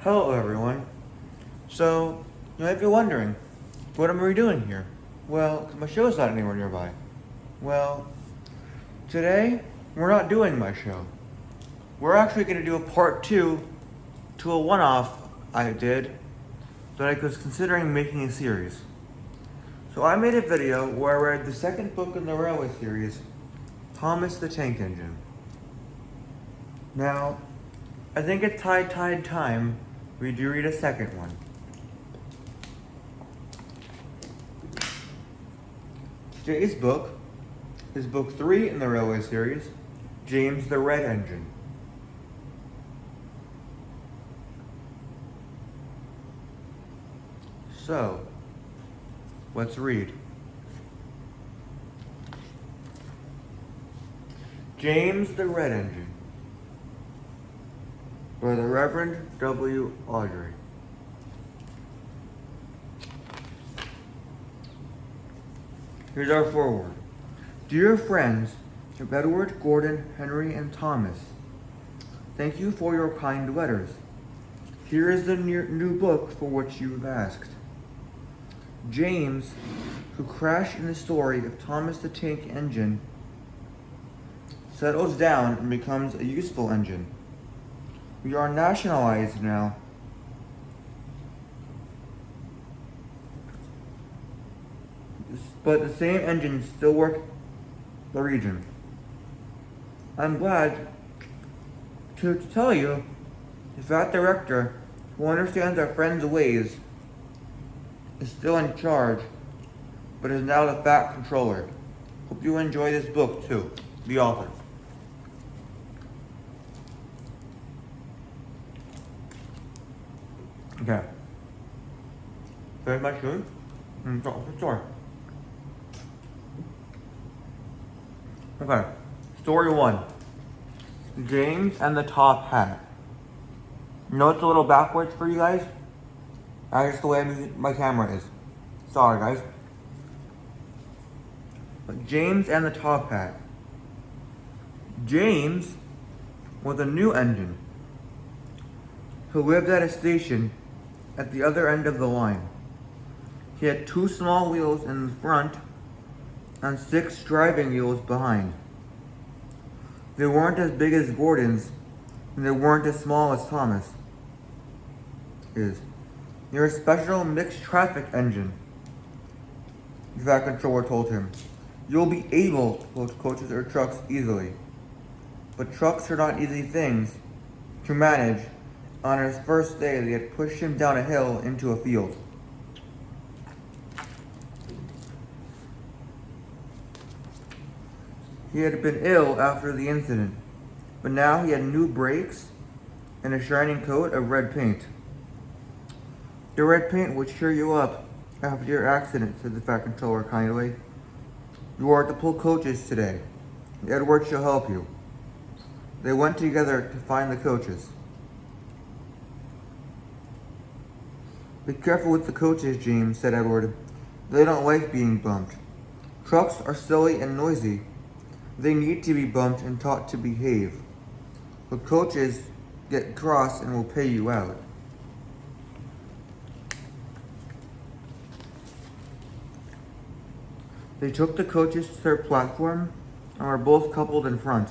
Hello everyone. So, you might be wondering, what am I doing here? Well, 'cause my show's not anywhere nearby. Well, today, we're not doing my show. We're actually going to do a part 2 to a one-off I did that I was considering making a series. So I made a video where I read the second book in the Railway series, Thomas the Tank Engine. Now, I think it's time we do read a second one. Today's book is book 3 in the Railway series, James the Red Engine. So, let's read. James the Red Engine by the Reverend W. Audrey. Here's our foreword. Dear friends of Edward, Gordon, Henry, and Thomas, thank you for your kind letters. Here is the new book for which you've asked. James, who crashed in the story of Thomas the Tank Engine, settles down and becomes a useful engine. We are nationalized now. But the same engines still work the region. I'm glad to tell you the fat director, who understands our friend's ways, is still in charge, but is now the fat controller. Hope you enjoy this book too. The author. Okay. Very much good. Story. Okay. Story 1. James and the Top Hat. You know it's a little backwards for you guys? That's just the way my camera is. Sorry, guys. But James and the Top Hat. James was a new engine who lived at a station at the other end of the line. He had 2 small wheels in the front and 6 driving wheels behind. They weren't as big as Gordon's, and they weren't as small as Thomas is. They're a special mixed traffic engine, the fat controller told him. You'll be able to load coaches or trucks easily, but trucks are not easy things to manage. On his first day, they had pushed him down a hill into a field. He had been ill after the incident, but now he had new brakes and a shining coat of red paint. The red paint would cheer you up after your accident, said the fat controller kindly. You are to pull coaches today. Edward shall help you. They went together to find the coaches. Be careful with the coaches, James, said Edward. They don't like being bumped. Trucks are silly and noisy. They need to be bumped and taught to behave. But coaches get cross and will pay you out. They took the coaches to their platform and were both coupled in front.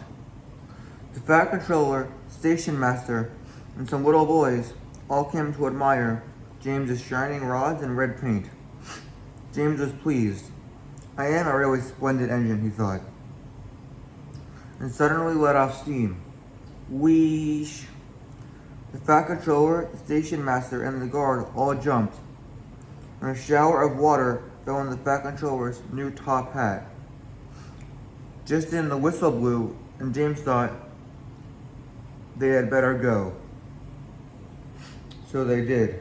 The fat controller, station master, and some little boys all came to admire James's shining rods and red paint. James was pleased. I am a really splendid engine, he thought, and suddenly let off steam. Wheesh! The fat controller, the station master, and the guard all jumped, and a shower of water fell on the fat controller's new top hat. Just then the whistle blew, and James thought they had better go. So they did.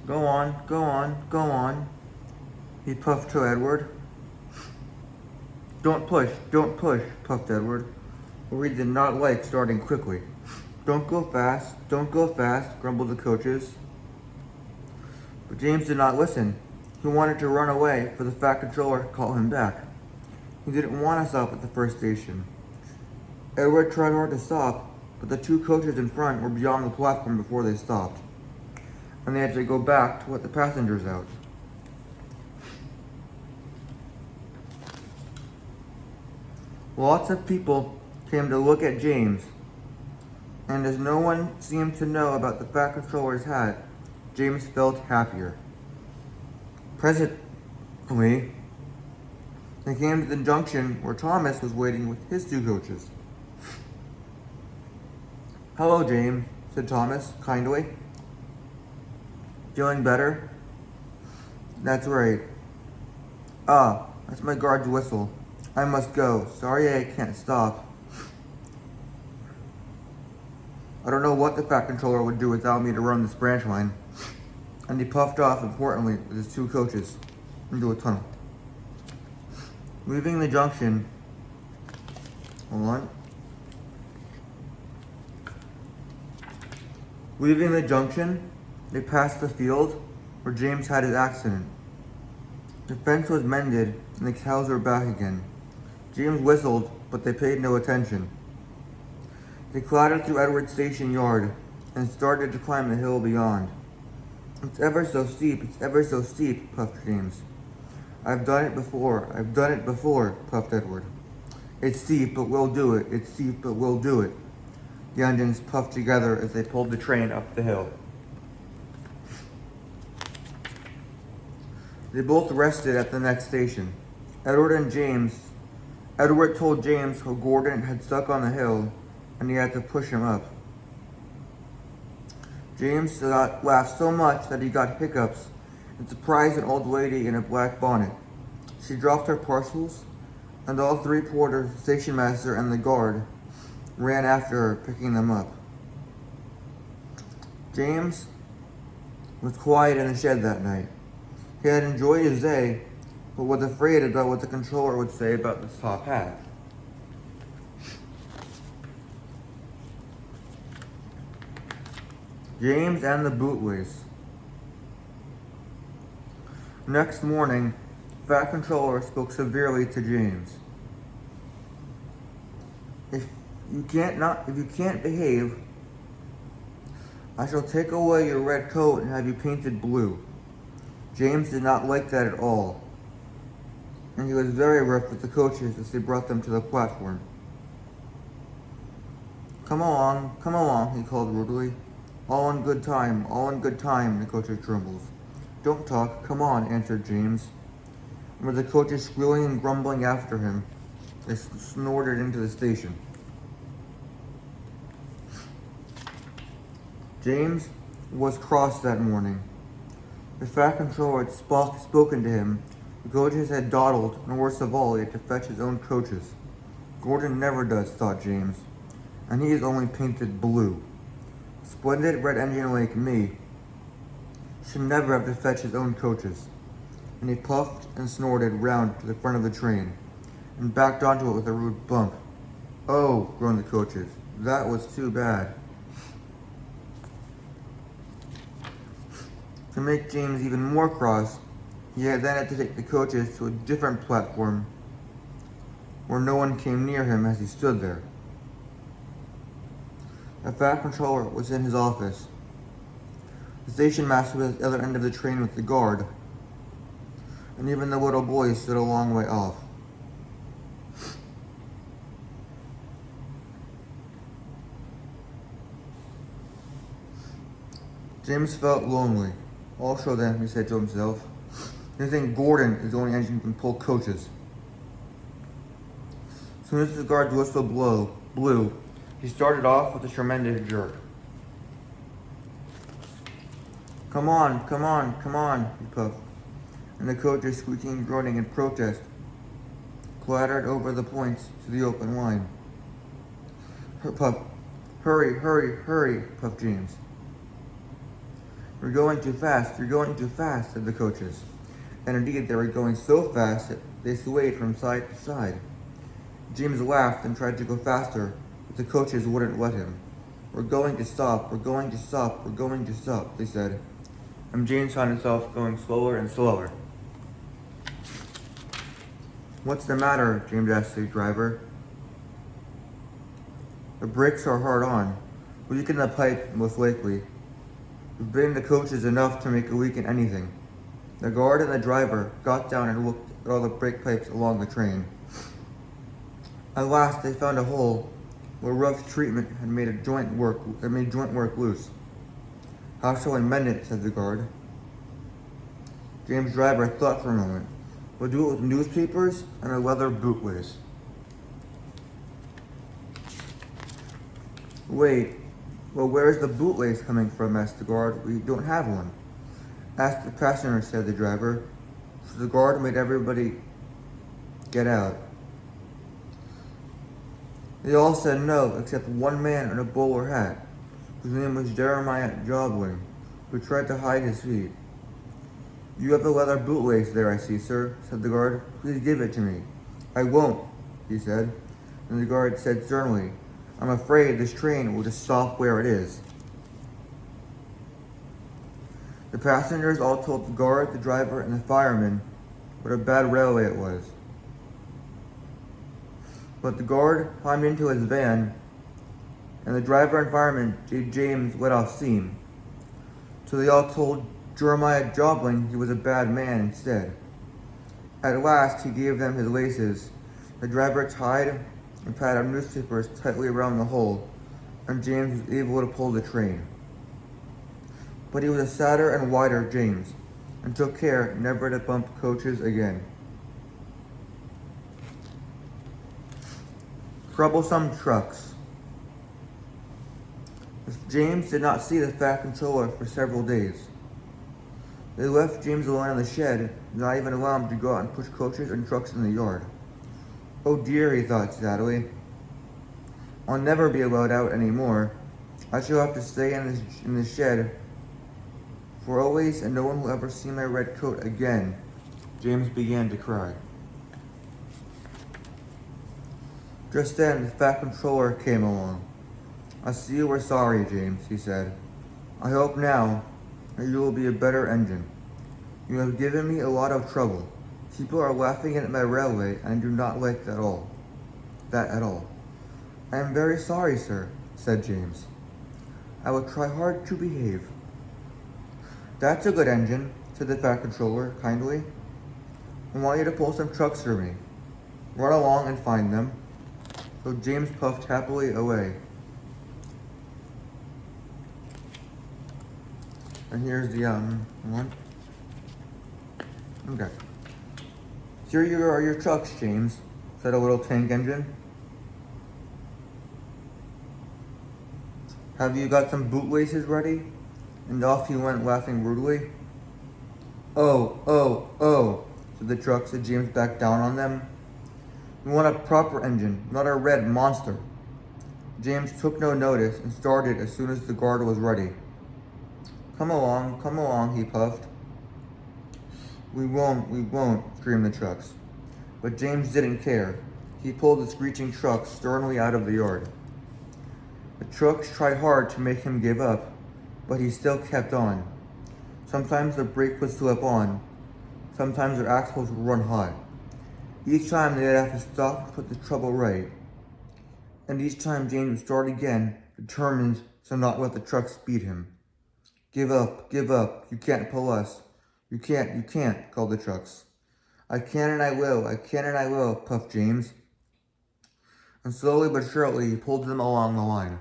Go on, go on, go on, he puffed to Edward. Don't push, puffed Edward, for he did not like starting quickly. Don't go fast, grumbled the coaches. But James did not listen. He wanted to run away, for the fat controller called him back. He didn't want to stop at the first station. Edward tried hard to stop, but the two coaches in front were beyond the platform before they stopped, and they had to go back to let the passengers out. Lots of people came to look at James, and as no one seemed to know about the Fat Controller's hat, James felt happier. Presently, they came to the junction where Thomas was waiting with his two coaches. "Hello, James," said Thomas kindly. "Feeling better?" "That's right." "Ah, that's my guard's whistle. I must go. Sorry I can't stop. I don't know what the Fat Controller would do without me to run this branch line." And he puffed off importantly with his two coaches into a tunnel. Leaving the junction, they passed the field where James had his accident. The fence was mended and the cows were back again. James whistled, but they paid no attention. They clattered through Edward's station yard and started to climb the hill beyond. It's ever so steep, puffed James. I've done it before, puffed Edward. It's steep, but we'll do it. The engines puffed together as they pulled the train up the hill. They both rested at the next station. Edward told James how Gordon had stuck on the hill and he had to push him up. James laughed so much that he got hiccups and surprised an old lady in a black bonnet. She dropped her parcels, and all three porters, the station master, and the guard ran after her, picking them up. James was quiet in the shed that night. He had enjoyed his day, but was afraid about what the controller would say about this top hat. James and the Bootleys. Next morning, Fat Controller spoke severely to James. If you can't behave, I shall take away your red coat and have you painted blue." James did not like that at all, and he was very rough with the coaches as they brought them to the platform. Come along, he called rudely. All in good time, the coaches grumbled. "Don't talk, come on," answered James. And with the coaches squealing and grumbling after him, they snorted into the station. James was cross that morning. The Fat Controller had spoken to him. The coaches had dawdled, and worst of all, he had to fetch his own coaches. Gordon never does, thought James, and he is only painted blue. Splendid red engine like me should never have to fetch his own coaches. And he puffed and snorted round to the front of the train and backed onto it with a rude bump. "Oh," groaned the coaches, "that was too bad." To make James even more cross, he then had to take the coaches to a different platform where no one came near him as he stood there. The Fat Controller was in his office. The station master was at the other end of the train with the guard, and even the little boy stood a long way off. James felt lonely. "I'll show them," he said to himself. "They think Gordon is the only engine who can pull coaches." As soon as the guard's whistle blew, he started off with a tremendous jerk. Come on, he puffed, and the coaches, squeaking and groaning in protest, clattered over the points to the open line. Hurry, puffed James. You're going too fast, said the coaches. And indeed, they were going so fast that they swayed from side to side. James laughed and tried to go faster, but the coaches wouldn't let him. We're going to stop, they said. And James found himself going slower and slower. What's the matter? James asked the driver. The brakes are hard on. Leak in the pipe, most likely. We've been in the coaches enough to make a leak in anything. The guard and the driver got down and looked at all the brake pipes along the train. At last, they found a hole where rough treatment had made joint work loose. How shall I mend it? Said the guard. James' driver thought for a moment. We'll do it with newspapers and a leather bootlace. Wait, well, where's the bootlace coming from? Asked the guard. We don't have one. Ask the passenger, said the driver. So the guard made everybody get out. They all said no, except one man in a bowler hat, whose name was Jeremiah Jobling, who tried to hide his feet. You have a leather bootlace there, I see, sir, said the guard. Please give it to me. I won't, he said. And the guard said sternly, I'm afraid this train will just stop where it is. The passengers all told the guard, the driver, and the fireman what a bad railway it was. But the guard climbed into his van, and the driver and fireman, James, let off steam. So they all told Jeremiah Jobling he was a bad man instead. At last, he gave them his laces. The driver tied and padded newspapers tightly around the hole, and James was able to pull the train. But he was a sadder and wider James, and took care never to bump coaches again. Troublesome trucks. James did not see the Fat Controller for several days. They left James alone in the shed, not even allow him to go out and push coaches and trucks in the yard. Oh dear, he thought sadly. I'll never be allowed out anymore. I shall have to stay in the shed for always, and no one will ever see my red coat again. James began to cry. Just then, the Fat Controller came along. I see you were sorry, James, he said. I hope now that you will be a better engine. You have given me a lot of trouble. People are laughing at my railway, and I do not like that at all. I am very sorry, sir, said James. I will try hard to behave. That's a good engine, said the Fat Controller kindly. I want you to pull some trucks for me. Run along and find them. So James puffed happily away. And here's the one. Okay. Here are your trucks, James, said a little tank engine. Have you got some bootlaces ready? And off he went, laughing rudely. Oh, said the trucks as James backed down on them. We want a proper engine, not a red monster. James took no notice and started as soon as the guard was ready. Come along, he puffed. We won't, screamed the trucks. But James didn't care. He pulled the screeching trucks sternly out of the yard. The trucks tried hard to make him give up, but he still kept on. Sometimes the brake would slip on. Sometimes their axles would run hot. Each time they'd have to stop and put the trouble right. And each time James would start again, determined to not let the trucks beat him. Give up, you can't pull us. You can't, called the trucks. I can and I will, puffed James. And slowly but surely he pulled them along the line.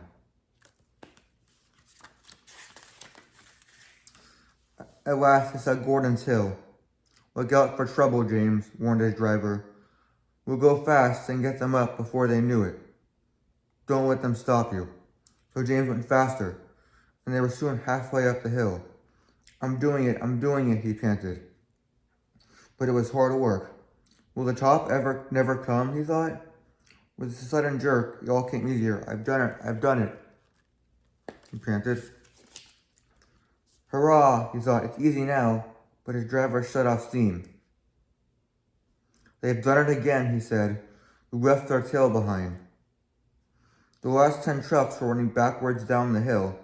At last he saw Gordon's Hill. Look out for trouble, James, warned his driver. We'll go fast and get them up before they knew it. Don't let them stop you. So James went faster, and they were soon halfway up the hill. I'm doing it, he panted. But it was hard work. Will the top never come, he thought? With a sudden jerk, it all came easier. I've done it, he panted. Hurrah, he thought, it's easy now, but his driver shut off steam. They've done it again, he said. We left our tail behind. The last 10 trucks were running backwards down the hill.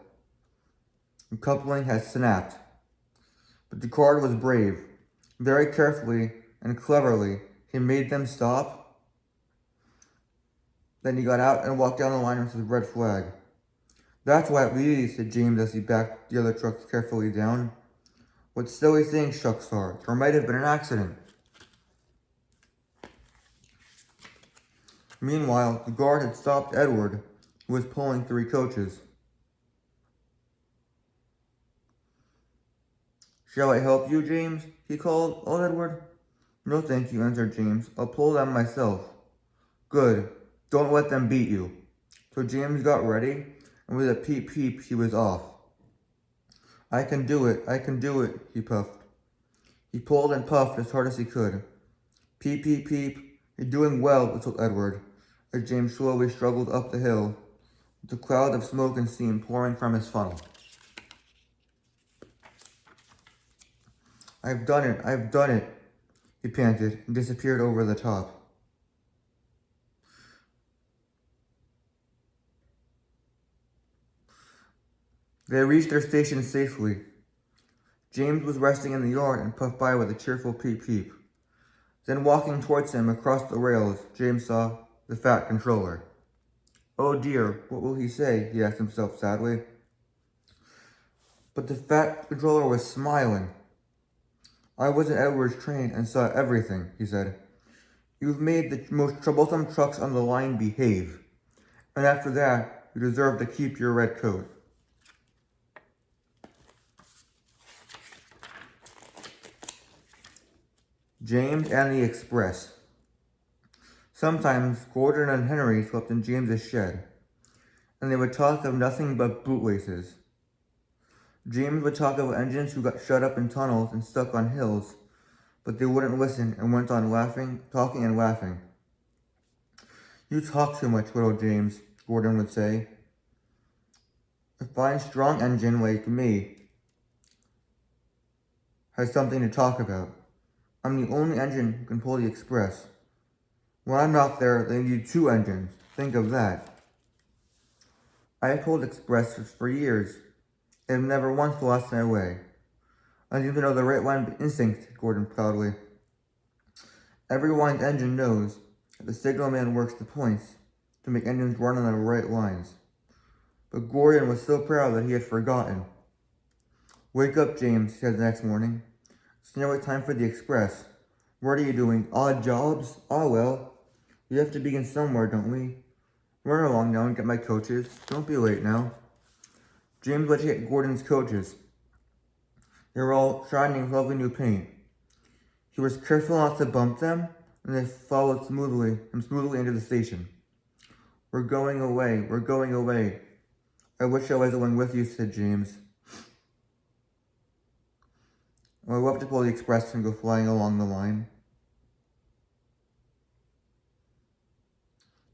The coupling had snapped. But the guard was brave. Very carefully and cleverly, He made them stop. Then he got out and walked down the line with his red flag. That's why it leads, said James as he backed the other trucks carefully down. What silly things trucks are. There might have been an accident. Meanwhile, the guard had stopped Edward, who was pulling 3 coaches. Shall I help you, James? He called. Oh, Edward. No, thank you, answered James. I'll pull them myself. Good. Don't let them beat you. So James got ready, and with a peep peep, he was off. I can do it, he puffed. He pulled and puffed as hard as he could. Peep, peep, peep. You're doing well, whistled Edward, as James slowly struggled up the hill, with a cloud of smoke and steam pouring from his funnel. I've done it, he panted and disappeared over the top. They reached their station safely. James was resting in the yard and puffed by with a cheerful peep peep. Then walking towards him across the rails, James saw the fat controller. Oh dear, what will he say? He asked himself sadly. But the fat controller was smiling. I was in Edward's train and saw everything, he said. You've made the most troublesome trucks on the line behave. And after that, you deserve to keep your red coat. James and the Express. Sometimes Gordon and Henry slept in James's shed, and they would talk of nothing but bootlaces. James would talk of engines who got shut up in tunnels and stuck on hills, but they wouldn't listen and went on talking and laughing. You talk too much, little James, Gordon would say. A fine, strong engine like me has something to talk about. I'm the only engine who can pull the Express. When I'm not there, they need 2 engines. Think of that. I have pulled Expresses for years and have never once lost my way. I even know the right line instinct, Gordon proudly. Every wind engine knows that the signalman works the points to make engines run on the right lines. But Gordon was so proud that he had forgotten. Wake up, James, he said the next morning. It's nearly time for the Express. What are you doing? Odd jobs? Ah, well. We have to begin somewhere, don't we? Run along now and get my coaches. Don't be late now. James went to get Gordon's coaches. They were all shining with lovely new paint. He was careful not to bump them, and they followed smoothly into the station. We're going away. I wish I was going with you, said James. I would love to pull the Express and go flying along the line.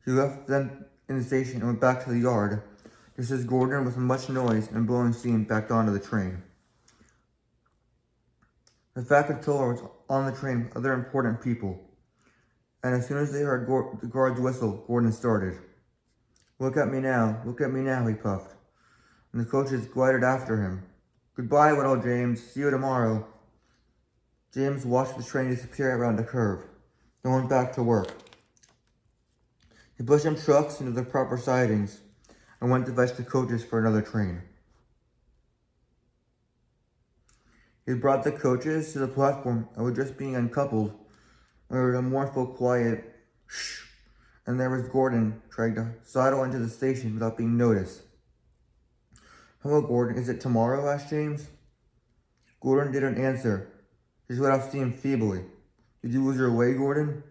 He left them in the station and went back to the yard, just as Gordon, with much noise and blowing steam, backed onto the train. The fat controller was on the train with other important people, and as soon as they heard the guard's whistle, Gordon started. Look at me now, he puffed, and the coaches glided after him. Goodbye, little James, see you tomorrow. James watched the train disappear around a curve, then went back to work. He pushed some trucks into their proper sidings and went to fetch the coaches for another train. He brought the coaches to the platform and were just being uncoupled when there was a mournful, quiet shh, and there was Gordon trying to sidle into the station without being noticed. Hello, Gordon, is it tomorrow? Asked James. Gordon didn't answer. He let off steam feebly. Did you lose your way, Gordon?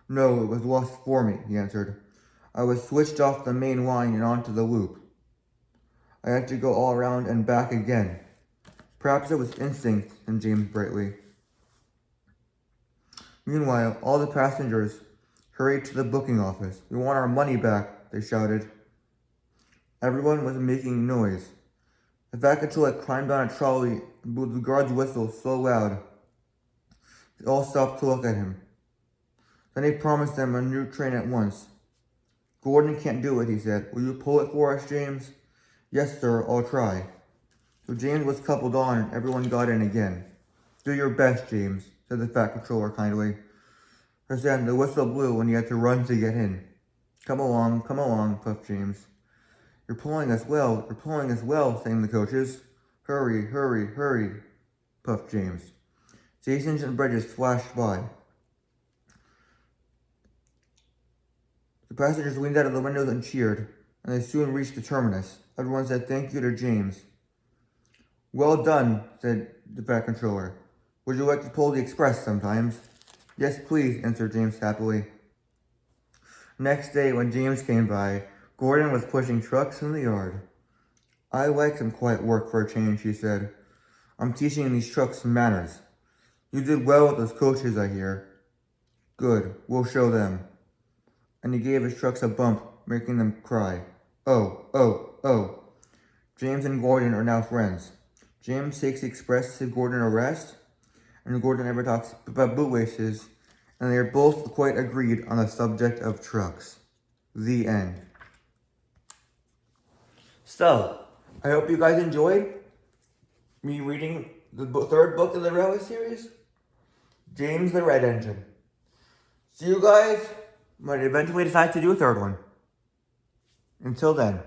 No, it was lost for me, he answered. I was switched off the main line and onto the loop. I had to go all around and back again. Perhaps it was instinct, said James brightly. Meanwhile, all the passengers hurried to the booking office. We want our money back, they shouted. Everyone was making noise. The fat controller climbed on a trolley and blew the guard's whistle so loud they all stopped to look at him. Then he promised them a new train at once. Gordon can't do it, he said. Will you pull it for us, James? Yes, sir, I'll try. So James was coupled on and everyone got in again. Do your best, James, said the fat controller kindly. For then the whistle blew and he had to run to get in. Come along, puffed James. You're pulling us well, sang the coaches. Hurry, hurry, hurry, puffed James. Stations and bridges flashed by. The passengers leaned out of the windows and cheered, and they soon reached the terminus. Everyone said thank you to James. Well done, said the Fat Controller. Would you like to pull the express sometimes? Yes, please, answered James happily. Next day, when James came by, Gordon was pushing trucks in the yard. I like some quiet work for a change, he said. I'm teaching these trucks manners. You did well with those coaches, I hear. Good, we'll show them. And he gave his trucks a bump, making them cry. Oh, oh, oh. James and Gordon are now friends. James takes the express to Gordon a rest, and Gordon never talks about boot races, and they are both quite agreed on the subject of trucks. The end. So, I hope you guys enjoyed me reading the third book of the Railway series, James the Red Engine. See you guys when I eventually decide to do a third one. Until then.